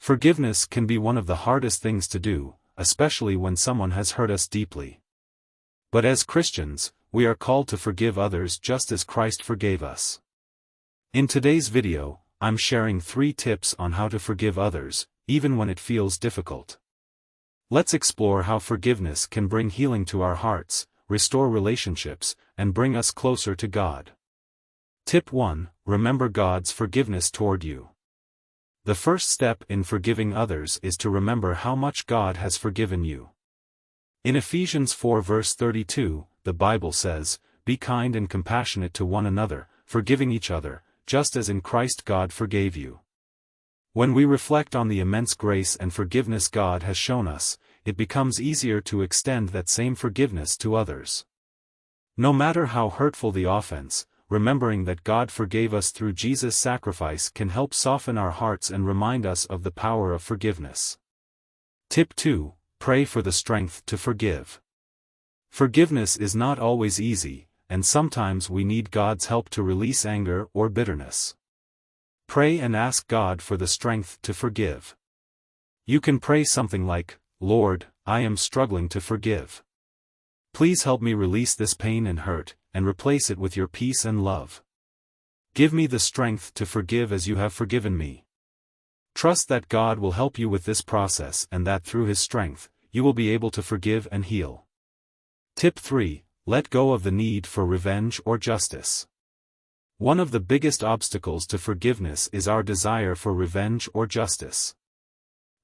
Forgiveness can be one of the hardest things to do, especially when someone has hurt us deeply. But as Christians, we are called to forgive others just as Christ forgave us. In today's video, I'm sharing 3 tips on how to forgive others, even when it feels difficult. Let's explore how forgiveness can bring healing to our hearts, restore relationships, and bring us closer to God. Tip 1. Remember God's forgiveness toward you. The first step in forgiving others is to remember how much God has forgiven you. In Ephesians 4 verse 32, the Bible says, "Be kind and compassionate to one another, forgiving each other, just as in Christ God forgave you." When we reflect on the immense grace and forgiveness God has shown us, it becomes easier to extend that same forgiveness to others. No matter how hurtful the offense, remembering that God forgave us through Jesus' sacrifice can help soften our hearts and remind us of the power of forgiveness. Tip 2. Pray for the strength to forgive. Forgiveness is not always easy, and sometimes we need God's help to release anger or bitterness. Pray and ask God for the strength to forgive. You can pray something like, "Lord, I am struggling to forgive. Please help me release this pain and hurt, and replace it with your peace and love. Give me the strength to forgive as you have forgiven me." Trust that God will help you with this process and that through His strength, you will be able to forgive and heal. Tip 3. Let go of the need for revenge or justice. One of the biggest obstacles to forgiveness is our desire for revenge or justice.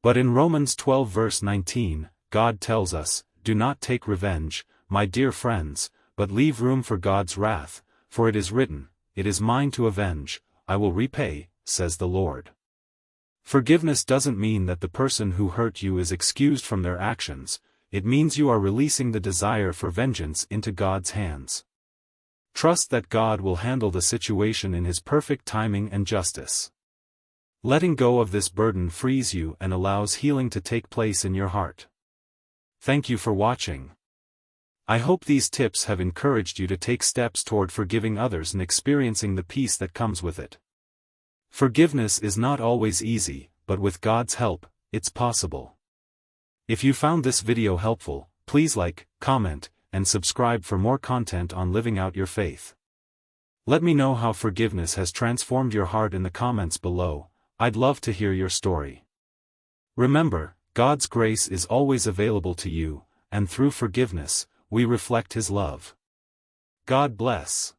But in Romans 12 verse 19, God tells us, "Do not take revenge, my dear friends, but leave room for God's wrath, for it is written, 'It is mine to avenge, I will repay,' says the Lord." Forgiveness doesn't mean that the person who hurt you is excused from their actions, it means you are releasing the desire for vengeance into God's hands. Trust that God will handle the situation in His perfect timing and justice. Letting go of this burden frees you and allows healing to take place in your heart. Thank you for watching. I hope these tips have encouraged you to take steps toward forgiving others and experiencing the peace that comes with it. Forgiveness is not always easy, but with God's help, it's possible. If you found this video helpful, please like, comment, and subscribe for more content on living out your faith. Let me know how forgiveness has transformed your heart in the comments below. I'd love to hear your story. Remember, God's grace is always available to you, and through forgiveness, we reflect His love. God bless.